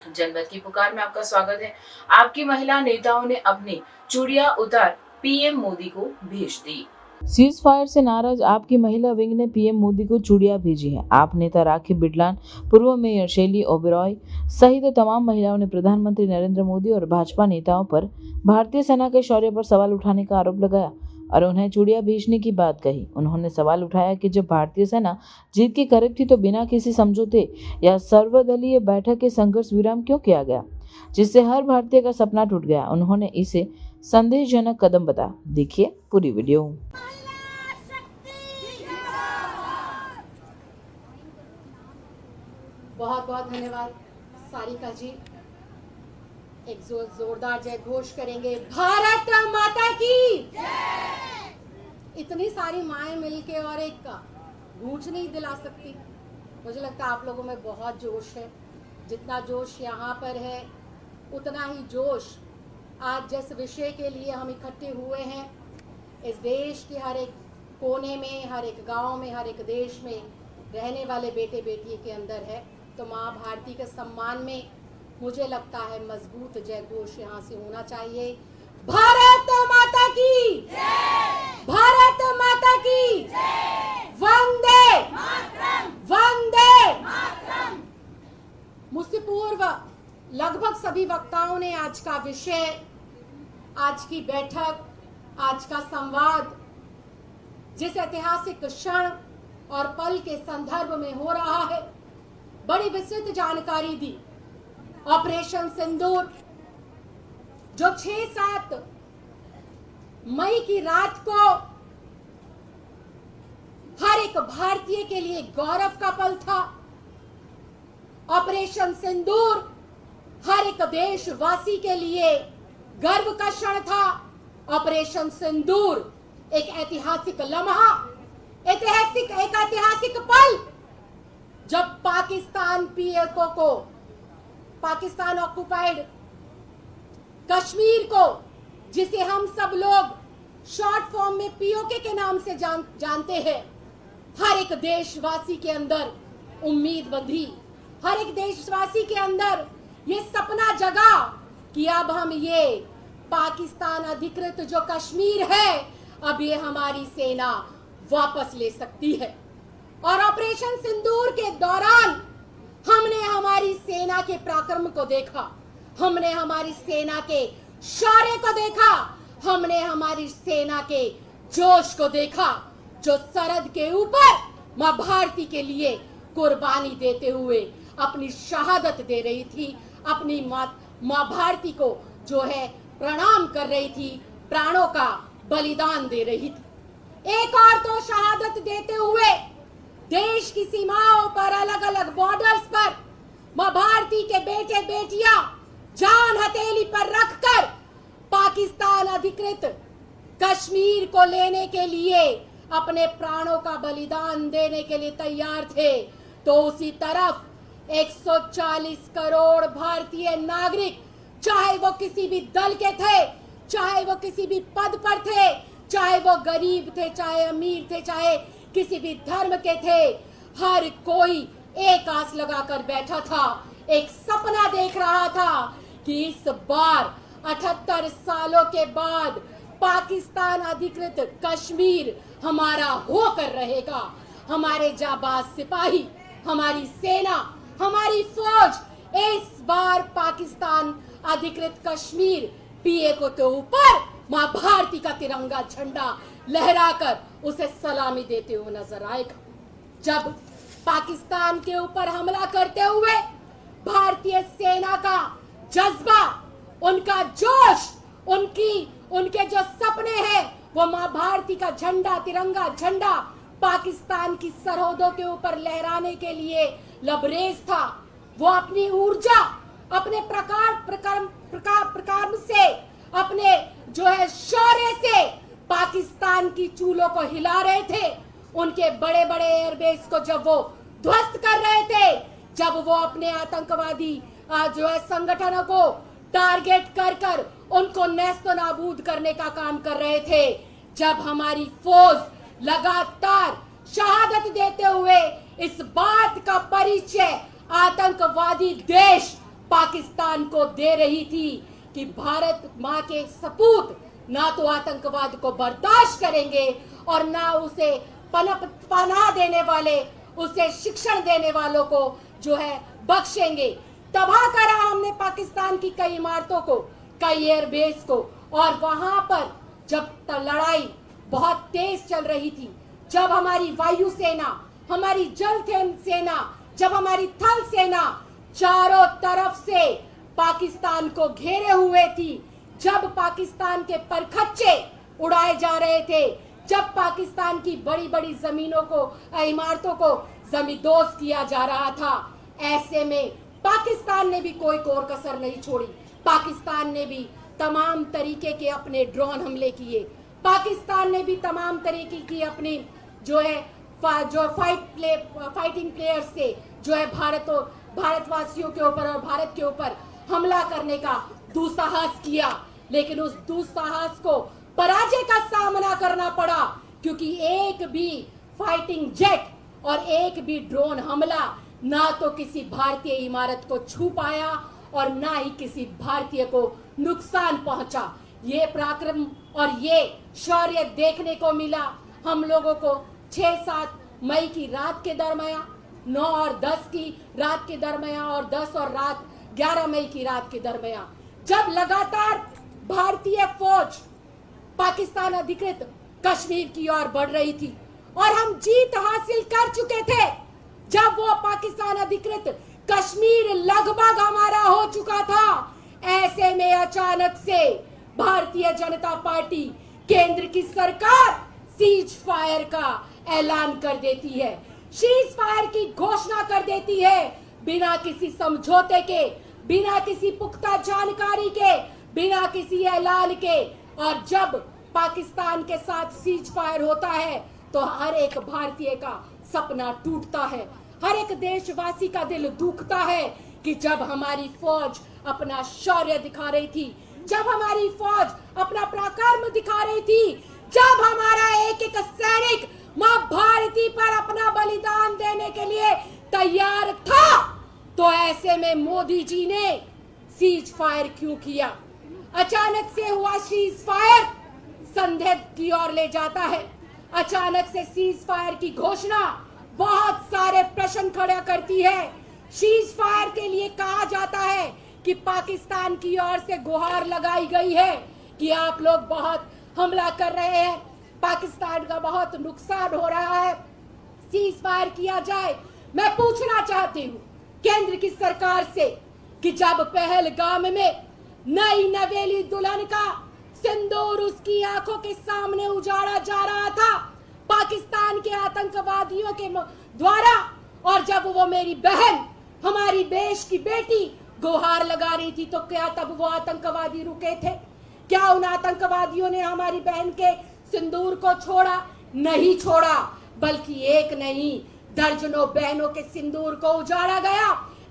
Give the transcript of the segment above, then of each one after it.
जनमत की पुकार में आपका स्वागत है। आपकी महिला नेताओं ने अपनी चूड़ियां उतार पीएम मोदी को भेज दी। सीज फायर से नाराज आपकी महिला विंग ने पीएम मोदी को चूड़ियां भेजी है। आप नेता राखी बिडलान, पूर्व मेयर शैली ओबेरॉय सहित तमाम महिलाओं ने प्रधानमंत्री नरेंद्र मोदी और भाजपा नेताओं पर भारतीय सेना के शौर्य पर सवाल उठाने का आरोप लगाया और उन्हें चूड़ियां भेजने की बात कही। उन्होंने सवाल उठाया कि जब भारतीय सेना जीत के करीब थी तो बिना किसी समझौते या सर्वदलीय बैठक के संघर्ष विराम क्यों किया गया, जिससे हर भारतीय का सपना टूट गया। उन्होंने इसे संदेशजनक कदम बताया। देखिए पूरी वीडियो। बहुत बहुत धन्यवाद सारिका जी। एक जोरदार जय घोष करेंगे, भारत माता की जय। इतनी सारी माएं मिलके और एक गूंज नहीं दिला सकती। मुझे लगता है आप लोगों में बहुत जोश है। जितना जोश यहाँ पर है उतना ही जोश आज जिस विषय के लिए हम इकट्ठे हुए हैं, इस देश के हर एक कोने में, हर एक गांव में, हर एक देश में रहने वाले बेटे बेटी के अंदर है। तो माँ भारती के सम्मान में मुझे लगता है मजबूत जय घोष यहाँ से होना चाहिए। भारत माता की जय, भारत माता की जय, वंदे मातरम, वंदे मातरम। मुझसे पूर्व लगभग सभी वक्ताओं ने आज का विषय, आज की बैठक, आज का संवाद जिस ऐतिहासिक क्षण और पल के संदर्भ में हो रहा है, बड़ी विस्तृत जानकारी दी। ऑपरेशन सिंदूर जो 6-7 मई की रात को हर एक भारतीय के लिए गौरव का पल था। ऑपरेशन सिंदूर हर एक देशवासी के लिए गर्व का क्षण था। ऑपरेशन सिंदूर एक ऐतिहासिक लम्हा, एक ऐतिहासिक पल, जब पाकिस्तान पीओके को, पाकिस्तान ऑक्युपाइड कश्मीर को, जिसे हम सब लोग शॉर्ट फॉर्म में पीओके के नाम से जानते हैं, हर एक देशवासी के अंदर उम्मीद बंधी, हर एक देशवासी के अंदर ये सपना जगा कि अब हम ये पाकिस्तान अधिकृत जो कश्मीर है, अब ये हमारी सेना वापस ले सकती है। और ऑपरेशन सिंदूर के दौरान हमने हमारी सेना के पराक्रम को देखा, हमने हमारी सेना के शौर्य को देखा, हमने हमारी सेना के जोश को देखा, जो सरहद के ऊपर मां भारती के लिए कुर्बानी देते हुए अपनी शहादत दे रही थी, अपनी मां भारती को जो है प्रणाम कर रही थी, प्राणों का बलिदान दे रही थी। एक और तो शहादत देते हुए देश की सीमाओं पर, अलग अलग बॉर्डर्स पर मां भारती के बेटे बेटियां जान हथेली पर रखकर पाकिस्तान अधिकृत कश्मीर को लेने के लिए, अपने प्राणों का बलिदान देने के लिए तैयार थे। तो उसी तरफ 140 करोड़ भारतीय नागरिक, चाहे वो किसी भी दल के थे, चाहे वो किसी भी पद पर थे, चाहे वो गरीब थे, चाहे अमीर थे, चाहे किसी भी धर्म के थे, हर कोई एक आस लगाकर बैठा था, एक सपना देख रहा था कि इस बार 78 सालों के बाद पाकिस्तान अधिकृत कश्मीर हमारा होकर रहेगा। हमारे जाबाज सिपाही, हमारी सेना, हमारी फौज इस बार पाकिस्तान अधिकृत कश्मीर पीओके के ऊपर मां भारती का तिरंगा झंडा लहराकर उसे सलामी देते हुए नजर आएगा। जब पाकिस्तान के ऊपर हमला करते हुए भारतीय सेना का जज्बा, उनका जोश, उनके जो सपने हैं, वो मां भारती का झंडा, तिरंगा झंडा पाकिस्तान की सरहदों के ऊपर लहराने के लिए लबरेज था। वो अपनी ऊर्जा, अपने प्रकार से, अपने जो है शौर्य से पाकिस्तान की चूलों को हिला रहे थे। उनके बड़े बड़े एयरबेस को जब वो ध्वस्त कर रहे थे, जब वो अपने आतंकवादी जो है संगठनों को टारगेट कर उनको नेस्तो नाबूद करने का काम कर रहे थे, जब हमारी फौज लगातार शहादत देते हुए इस बात का परिचय आतंकवादी देश पाकिस्तान को दे रही थी कि भारत माँ के सपूत ना तो आतंकवाद को बर्दाश्त करेंगे और ना उसे पनाह देने वाले, उसे शिक्षण देने वालों को जो है बख्शेंगे। तबाह करा हमने पाकिस्तान की कई इमारतों को, कई एयरबेस को, और वहां पर जब लड़ाई बहुत तेज चल रही थी, जब हमारी वायु सेना, हमारी जल सेना, जब हमारी थल सेना चारों तरफ से पाकिस्तान को घेरे हुए थी, जब पाकिस्तान के परखच्चे उड़ाए जा रहे थे, जब पाकिस्तान की बड़ी बड़ी जमीनों को, इमारतों को जमींदोज किया जा रहा था, ऐसे में पाकिस्तान ने भी कोई कोर कसर नहीं छोड़ी। पाकिस्तान ने भी तमाम तरीके के अपने ड्रोन हमले किए, पाकिस्तान ने भी तमाम तरीके की अपनी जो है फाइटिंग प्लेयर्स से जो है भारतवासियों के ऊपर और भारत के ऊपर हमला करने का दुस्साहस किया, लेकिन उस दुस्साहस को पराजय का सामना करना पड़ा, क्योंकि एक भी फाइटिंग जेट और एक भी ड्रोन हमला ना तो किसी भारतीय इमारत को छू पाया और ना ही किसी भारतीय को नुकसान पहुंचा। ये पराक्रम और ये शौर्य देखने को मिला हम लोगों को 6-7 मई की रात के दरमियान, 9 और 10 की रात के दरमियान और 10 और रात 11 मई की रात के दरमियान, जब लगातार भारतीय फौज पाकिस्तान अधिकृत कश्मीर की ओर बढ़ रही थी और हम जीत हासिल कर चुके थे। जब वो पाकिस्तान अधिकृत कश्मीर लगभग हमारा हो चुका था, ऐसे में अचानक से भारतीय जनता पार्टी, केंद्र की सरकार सीज फायर का ऐलान कर देती है, सीज फायर की घोषणा कर देती है, बिना किसी समझौते के, बिना किसी पुख्ता जानकारी के, बिना किसी ऐलान के। और जब पाकिस्तान के साथ सीज फायर होता है तो हर एक भारतीय का सपना टूटता है, हर एक देशवासी का दिल दुखता है कि जब हमारी फौज अपना शौर्य दिखा रही थी, जब हमारी फौज अपना पराक्रम दिखा रही थी, जब हमारा एक एक सैनिक मां भारती पर अपना बलिदान देने के लिए तैयार था, तो ऐसे में मोदी जी ने सीज फायर क्यों किया? अचानक से हुआ सीज फायर संदेह की ओर ले जाता है। अचानक से सीज फायर की घोषणा बहुत सारे प्रश्न खड़ा करती है। सीज फायर के लिए कहा जाता है कि पाकिस्तान की ओर से गुहार लगाई गई है कि आप लोग बहुत हमला कर रहे हैं, पाकिस्तान का बहुत नुकसान हो रहा है, सीज फायर किया जाए। मैं पूछना चाहती हूँ केंद्र की सरकार से कि जब पहलगाम में नई नवेली दुल्हन का सिंदूर उसकी आंखों के सामने उजाड़ा जा रहा था पाकिस्तान के आतंकवादियों के द्वारा, और जब वो मेरी बहन, हमारी देश की बेटी गुहार लगा रही थी, तो क्या तब वो आतंकवादी रुके थे? क्या उन आतंकवादियों ने हमारी बहन के सिंदूर को छोड़ा? नहीं छोड़ा, बल्कि एक नहीं दर्जनों बहनों के सिंदूर को उजाड़ा गया।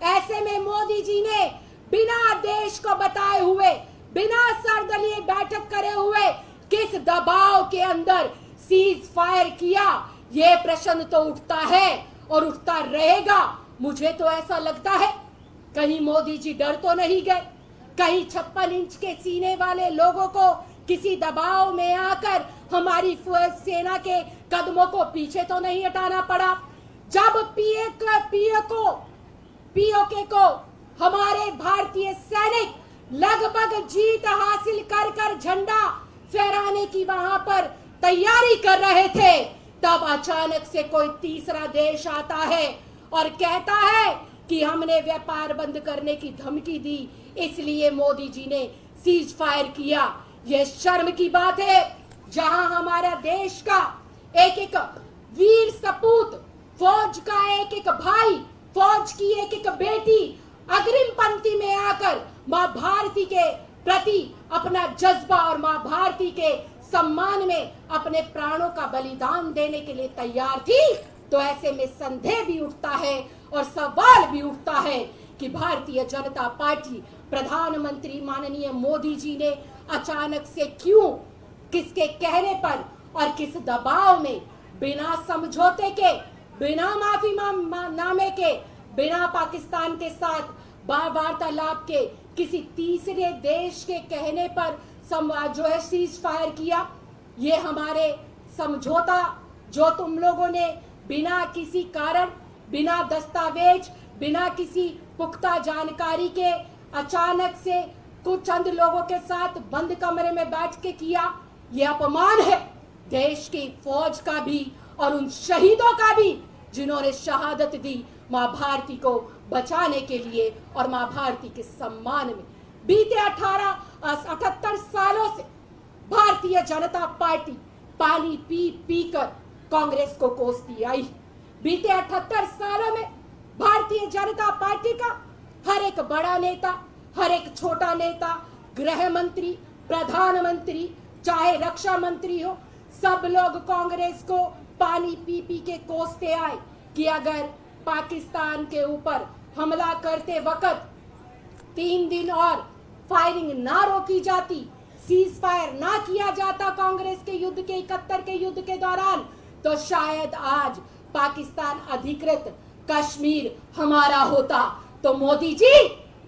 ऐसे में मोदी जी ने बिना देश को बताए हुए, बिना सर्वदलीय बैठक करे हुए किस दबाव के अंदर सीज फायर किया? ये प्रश्न तो उठता है और उठता रहेगा। मुझे तो ऐसा लगता है कहीं मोदी जी डर तो नहीं गए, कहीं 56 इंच के सीने वाले लोगों को किसी दबाव में आकर हमारी सेना के कदमों को पीछे तो नहीं हटाना पड़ा। जब पीओके को हमारे भारतीय सैनिक लगभग जीत हासिल कर कर झंडा फहराने की वहां पर तैयारी कर रहे थे, तब अचानक से कोई तीसरा देश आता है और कहता है कि हमने व्यापार बंद करने की धमकी दी, इसलिए मोदी जी ने सीज फायर किया। यह शर्म की बात है, जहां हमारा देश का एक एक वीर सपूत, फौज का एक एक भाई, फौज की एक एक बेटी अग्रिम पंक्ति में आकर मां भारती के प्रति अपना जज्बा और मां भारती के सम्मान में अपने प्राणों का बलिदान देने के लिए तैयार थी, तो ऐसे में संदेह भी उठता है और सवाल भी उठता है कि भारतीय जनता पार्टी, प्रधानमंत्री माननीय मोदी जी ने अचानक से क्यों, किसके कहने पर और किस दबाव में, बिना समझौते के, बिना माफी नामे के, बिना पाकिस्तान के साथ वार्तालाप के किसी तीसरे देश के कहने पर जो है सीज फायर किया। ये हमारे समझौता जो तुम लोगों ने बिना किसी कारण, बिना दस्तावेज, बिना किसी पुख्ता जानकारी के अचानक से कुछ चंद लोगों के साथ बंद कमरे में बैठ के किया, ये अपमान है देश की फौज का भी और उन शहीदों का भी जिन्होंने शहादत दी मां भारती को बचाने के लिए और मां भारती के सम्मान में। बीते 78 सालों से भारतीय जनता पार्टी पानी पी पी कर कांग्रेस को कोसती आई। बीते 78 सालों में भारतीय जनता पार्टी का हर एक बड़ा नेता, हर एक छोटा नेता, गृह मंत्री, प्रधानमंत्री, चाहे रक्षा मंत्री हो, सब लोग कांग्रेस को पानी पी पी के कोसते आए कि अगर पाकिस्तान के ऊपर हमला करते वक्त 3 दिन और फायरिंग ना रोकी जाती, सीज फायर ना किया जाता कांग्रेस के युद्ध के 71 के युद्ध के दौरान, तो शायद आज पाकिस्तान अधिकृत कश्मीर हमारा होता। तो मोदी जी,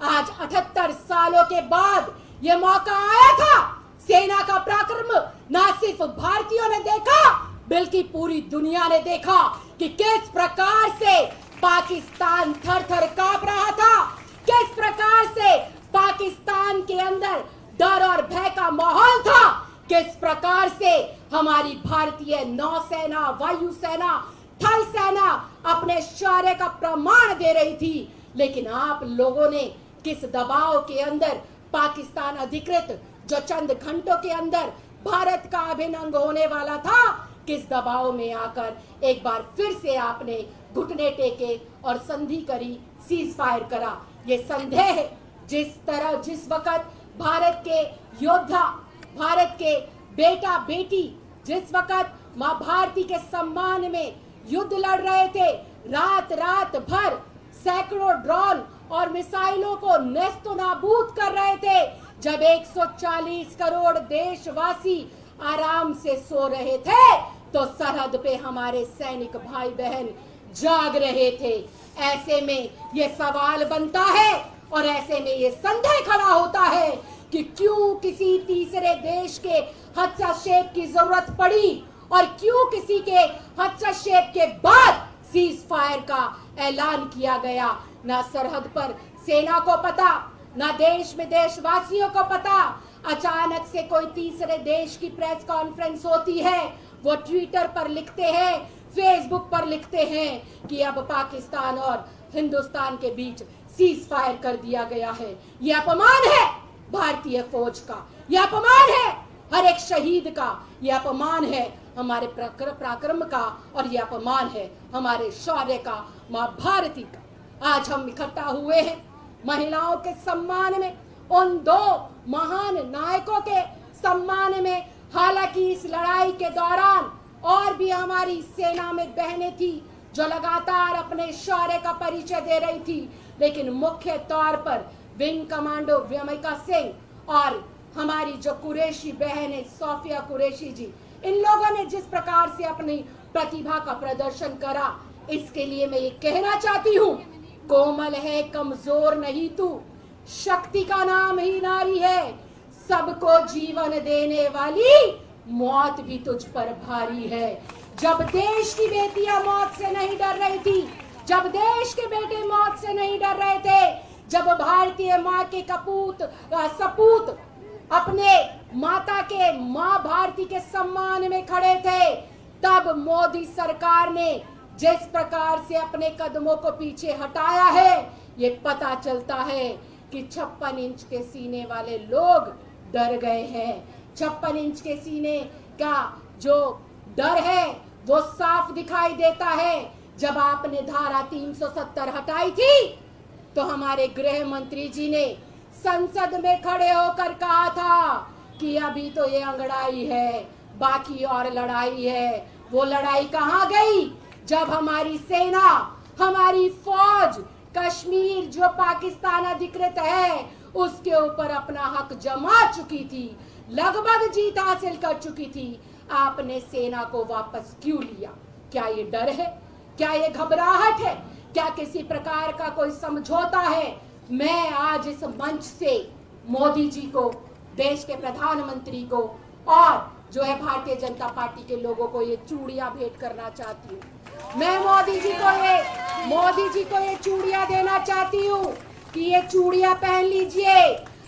आज 78 सालों के बाद ये मौका आया था। सेना का पराक्रम ना सिर्फ भारतीयों ने देखा बल्कि पूरी दुनिया ने देखा कि किस प्रकार से पाकिस्तान थर थर कांप रहा था, किस प्रकार से पाकिस्तान के अंदर डर और भय का माहौल था, किस प्रकार से हमारी भारतीय नौसेना, वायुसेना, थल सेना अपने शौर्य का प्रमाण दे रही थी। लेकिन आप लोगों ने किस दबाव के अंदर पाकिस्तान अधिकृत जो चंद घंटों के अंदर भारत का अभिन्न अंग होने वाला था, किस दबाव में आकर एक बार फिर से आपने घुटने टेके और संधि करी, सीज फायर करा। ये संदेह है जिस वक्त भारत के योद्धा, भारत के बेटा बेटी जिस वक्त मां भारती के सम्मान में युद्ध लड़ रहे थे, रात भर सैकड़ों ड्रोन और मिसाइलों को नेस्तो नाबूद कर रहे थे, जब 140 करोड़ देशवासी आराम से सो रहे थे, तो सरहद पे हमारे सैनिक भाई बहन जाग रहे थे। ऐसे में ये सवाल बनता है और ऐसे में ये संदेह खड़ा होता है कि क्यों किसी तीसरे देश के हस्तक्षेप की जरूरत पड़ी और क्यों किसी के हस्तक्षेप के बाद सीज फायर का ऐलान किया गया। ना सरहद पर सेना को पता, ना देश में देशवासियों को पता। अचानक से कोई तीसरे देश की प्रेस कॉन्फ्रेंस होती है, वो ट्विटर पर लिखते हैं, फेसबुक पर लिखते हैं कि अब पाकिस्तान और हिंदुस्तान के बीच सीज फायर कर दिया गया है। यह अपमान है भारतीय फौज का, यह अपमान है हर एक शहीद का, यह अपमान है हमारे पराक्रम का और यह अपमान है हमारे शौर्य का, मां भारती का। आज हम इकट्ठा हुए हैं महिलाओं के सम्मान में, उन 2 महान नायकों के सम्मान में। हालांकि इस लड़ाई के दौरान और भी हमारी सेना में बहनें थी जो लगातार अपने शौर्य का परिचय दे रही थी, लेकिन मुख्य तौर पर विंग कमांडो व्योमिका सिंह और हमारी जो कुरैशी बहन है सोफिया कुरैशी जी, इन लोगों ने जिस प्रकार से अपनी प्रतिभा का प्रदर्शन करा, इसके लिए मैं ये कहना चाहती हूँ, कोमल है कमजोर नहीं तू, शक्ति का नाम ही नारी है, सबको जीवन देने वाली मौत भी तुझ पर भारी है। जब देश की बेटियां मौत से नहीं डर रही थी, जब देश के बेटे मौत से नहीं डर रहे थे, जब भारतीय माँ के सपूत अपने माता के माँ भारती के सम्मान में खड़े थे, तब मोदी सरकार ने जिस प्रकार से अपने कदमों को पीछे हटाया है, ये पता चलता है कि 56 इंच के सीने वाले लोग डर गए हैं। 56 इंच के सीने का जो डर है वो साफ दिखाई देता है। जब आपने धारा 370 हटाई थी तो हमारे गृह मंत्री जी ने संसद में खड़े होकर कहा था कि अभी तो ये अंगड़ाई है, बाकी और लड़ाई है। वो लड़ाई कहाँ गई जब हमारी सेना, हमारी फौज कश्मीर जो पाकिस्तान अधिकृत है उसके ऊपर अपना हक जमा चुकी थी, लगभग जीत हासिल कर चुकी थी। आपने सेना को वापस क्यों लिया? क्या ये डर है? क्या ये घबराहट है? क्या किसी प्रकार का कोई समझौता है? मैं आज इस मंच से मोदी जी को, देश के प्रधानमंत्री को और जो है भारतीय जनता पार्टी के लोगों को ये चूड़ियां भेंट करना चाहती हूँ। मैं मोदी जी को ये चूड़ियां देना चाहती हूँ कि ये चूड़ियां पहन लीजिए।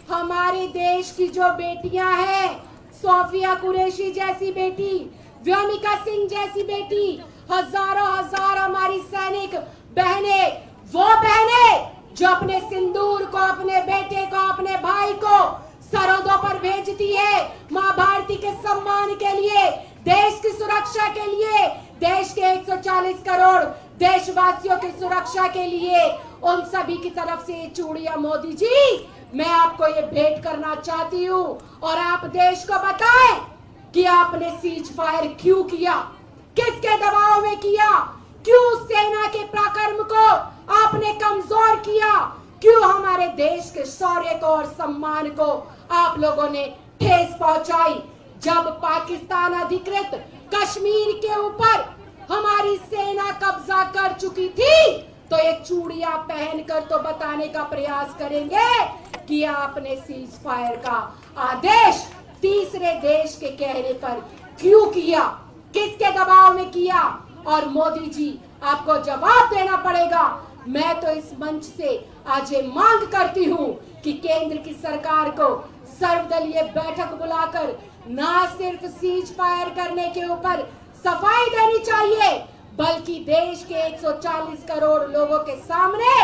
हमारे देश की जो बेटियां हैं, सोफिया कुरैशी जैसी बेटी, व्योमिका सिंह जैसी बेटी, हजारों हजार हमारी सैनिक बहने, वो बहने जो अपने सिंदूर को, अपने बेटे को, अपने भाई को सरहदों पर भेजती है, मां भारती के सम्मान के लिए, देश की सुरक्षा के लिए, देश के 140 करोड़ देशवासियों की सुरक्षा के लिए, उन सभी की तरफ से ये चूड़ियां मोदी जी मैं आपको ये भेंट करना चाहती हूँ। और आप देश को बताएं कि आपने सीज फायर क्यों किया, किसके दबाव में किया, क्यों सेना के पराक्रम को आपने कमजोर किया, क्यों हमारे देश के शौर्य को और सम्मान को आप लोगों ने ठेस पहुंचाई। जब पाकिस्तान अधिकृत कश्मीर के ऊपर हमारी सेना कब्जा कर चुकी थी, तो ये चूड़ियां पहनकर तो बताने का प्रयास करेंगे कि आपने सीज फायर का आदेश तीसरे देश के कहने पर क्यों किया, किसके दबाव में किया। और मोदी जी आपको जवाब देना पड़ेगा। मैं तो इस मंच से आज ये मांग करती हूँ कि केंद्र की सरकार को सर्वदलीय बैठक बुलाकर ना सिर्फ सीज फायर करने के ऊपर सफाई देनी चाहिए, बल्कि देश के 140 करोड़ लोगों के सामने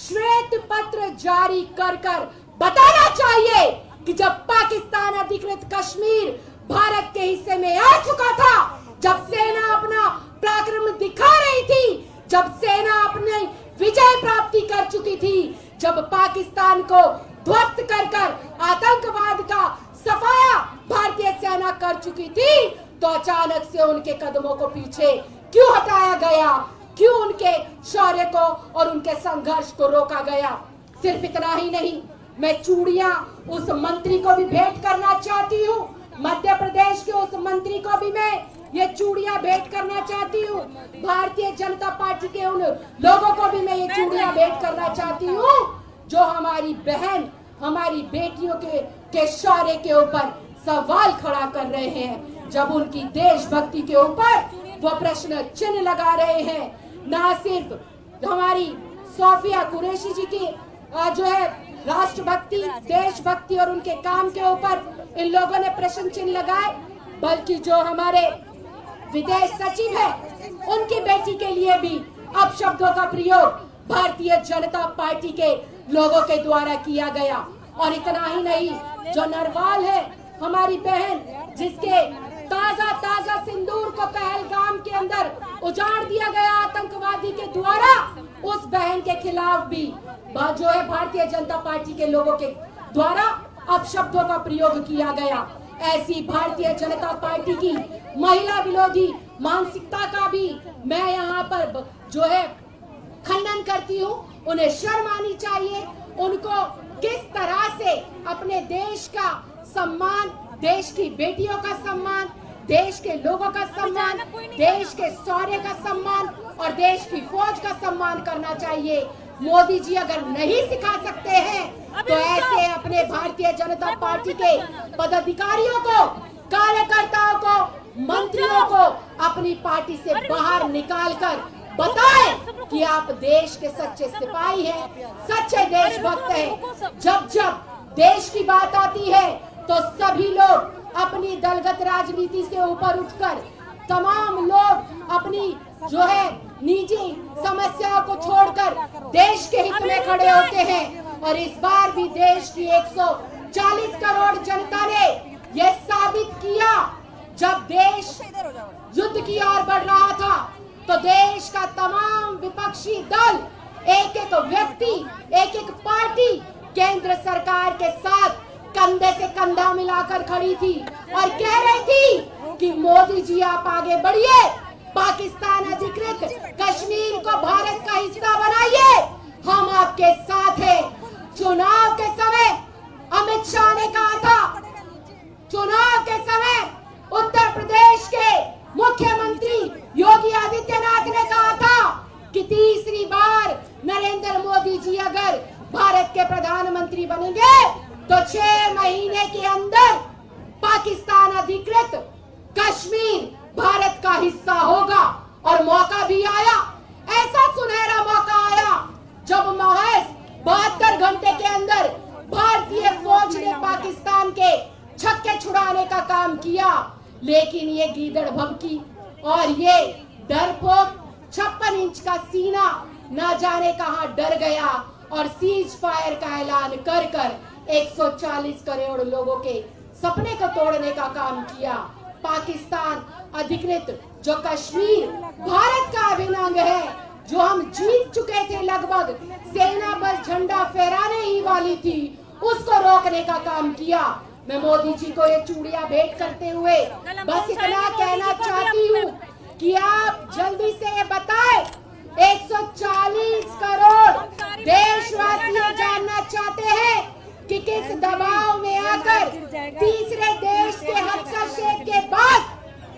श्वेत पत्र जारी कर बताना चाहिए कि जब पाकिस्तान अधिकृत कश्मीर भारत के हिस्से में आ चुका था, जब सेना अपना पराक्रम दिखा रही थी, जब सेना अपनी विजय प्राप्ति कर चुकी थी, जब पाकिस्तान को ध्वस्त कर आतंकवाद का सफाया भारतीय सेना कर चुकी थी, तो अचानक से उनके कदमों को पीछे क्यों हटाया गया, क्यों उनके शौर्य को और उनके संघर्ष को रोका गया। सिर्फ इतना ही नहीं, मैं चूड़ियां उस मंत्री को भी भेंट करना चाहती हूँ, मध्य प्रदेश के उस मंत्री को भी मैं ये चूड़ियां भेंट करना चाहती हूँ, भारतीय जनता पार्टी के उन लोगों को भी मैं ये चूड़ियां भेंट करना चाहती हूँ जो हमारी बहन, हमारी बेटियों के शौर्य के ऊपर सवाल खड़ा कर रहे हैं, जब उनकी देशभक्ति के ऊपर वो प्रश्न चिन्ह लगा रहे हैं। ना सिर्फ हमारी सोफिया कुरैशी जी की जो है राष्ट्रभक्ति, देशभक्ति और उनके काम के ऊपर इन लोगों ने प्रश्न चिन्ह लगाए, बल्कि जो हमारे विदेश सचिव है उनकी बेटी के लिए भी अपशब्दों का प्रयोग भारतीय जनता पार्टी के लोगों के द्वारा किया गया। और इतना ही नहीं, जो नरवाल है हमारी बहन, जिसके ताजा सिंदूर को पहलगाम के अंदर उजाड़ दिया गया आतंकवादी के द्वारा, उस बहन के खिलाफ भी जो है भारतीय जनता पार्टी के लोगों के द्वारा अपशब्दों का प्रयोग किया गया। ऐसी भारतीय जनता पार्टी की महिला विरोधी मानसिकता का भी मैं यहाँ पर जो है खंडन करती हूँ। उन्हें शर्म आनी चाहिए। उनको किस तरह से अपने देश का सम्मान, देश की बेटियों का सम्मान, देश के लोगों का सम्मान, देश के शौर्य का सम्मान और देश की फौज का सम्मान करना चाहिए। मोदी जी अगर नहीं सिखा सकते हैं तो ऐसे अपने भारतीय जनता पार्टी के पदाधिकारियों को, कार्यकर्ताओं को, मंत्रियों को अपनी पार्टी से बाहर निकालकर बताएं कि आप देश के सच्चे सिपाही हैं, सच्चे देशभक्त हैं। जब देश की बात आती है तो सभी लोग अपनी दलगत राजनीति से ऊपर उठकर, तमाम लोग अपनी जो है निजी समस्याओं को छोड़कर देश के हित में खड़े होते हैं। और इस बार भी देश की 140 करोड़ जनता ने यह साबित किया, जब देश युद्ध की ओर बढ़ रहा था तो देश का तमाम विपक्षी दल, एक एक व्यक्ति, एक एक पार्टी केंद्र सरकार के साथ कंधे से कंधा मिलाकर खड़ी थी और कह रही थी कि मोदी जी आप आगे बढ़िए, पाकिस्तान अधिकृत कश्मीर को भारत का हिस्सा बनाइए, हम आपके साथ हैं। चुनाव के समय अमित शाह ने कहा था, चुनाव के समय उत्तर प्रदेश के मुख्यमंत्री योगी आदित्यनाथ ने कहा था कि तीसरी बार नरेंद्र मोदी जी अगर भारत के प्रधानमंत्री बनेंगे तो 6 महीने के अंदर पाकिस्तान अधिकृत कश्मीर भारत का हिस्सा होगा। और मौका भी आया, ऐसा सुनहरा मौका आया जब महज 72 घंटे के अंदर भारतीय फौज ने पाकिस्तान के छक्के छुड़ाने का काम किया। लेकिन ये गीदड़ भभकी और ये डरपोक 56 इंच का सीना ना जाने कहां डर गया और सीज फायर का ऐलान कर कर 140 करोड़ लोगों के सपने को तोड़ने का काम किया। पाकिस्तान अधिकृत जो कश्मीर भारत का अभिन्न अंग है, जो हम जीत चुके थे, लगभग सेना बस झंडा फहराने ही वाली थी, उसको रोकने का काम किया। मैं मोदी जी को ये चूड़ियां भेंट करते हुए बस इतना कहना चाहती हूँ कि आप जल्दी से ये बताएं, 140 करोड़ देशवासी जानना चाहते हैं कि किस दबाव में आकर तीसरे देश के हस्तक्षेप के बाद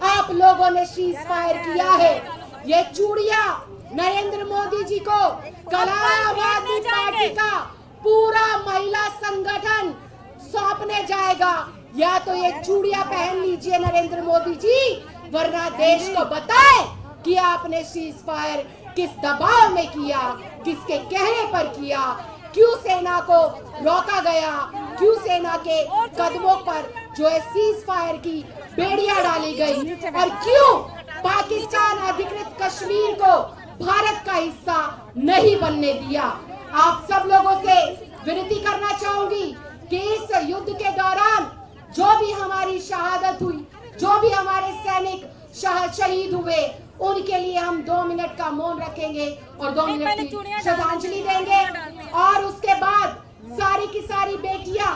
आप लोगों ने सीज फायर किया है। ये चूड़ियां नरेंद्र मोदी जी को कल आम आदमी पार्टी का पूरा महिला संगठन सौंपने जाएगा। या तो ये चूड़ियां पहन लीजिए नरेंद्र मोदी जी, वरना देश को बताएं कि आपने सीज फायर किस दबाव में किया, किसके कहने पर किया, क्यों सेना को रोका गया, क्यों सेना के कदमों पर जो है सीज फायर की बेड़ियां डाली गई, और क्यों पाकिस्तान अधिकृत कश्मीर को भारत का हिस्सा नहीं बनने दिया। आप सब लोगों से विनती करना चाहूंगी कि इस युद्ध के दौरान जो भी हमारी शहादत हुई, जो भी हमारे सैनिक शहीद हुए, उनके लिए हम 2 मिनट का मौन रखेंगे और 2 मिनट की श्रद्धांजलि देंगे। और उसके बाद सारी की सारी बेटियां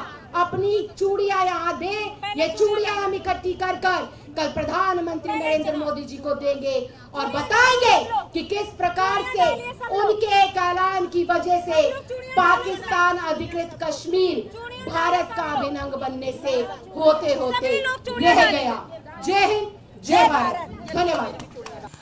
अपनी चूड़ियां यहाँ दे। ये चूड़ियां हम इकट्ठी कर कर कल प्रधानमंत्री नरेंद्र मोदी जी को देंगे और बताएंगे कि किस प्रकार से उनके एक ऐलान की वजह से पाकिस्तान अधिकृत कश्मीर भारत का अभिन्न अंग बनने से होते होते रह गया। जय हिंद, जय भारत, धन्यवाद।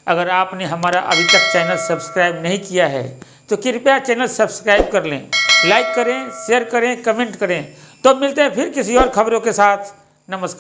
अगर आपने हमारा अभी तक चैनल सब्सक्राइब नहीं किया है तो कृपया चैनल सब्सक्राइब कर लें, लाइक करें, शेयर करें, कमेंट करें। तो मिलते हैं फिर किसी और खबरों के साथ। नमस्कार।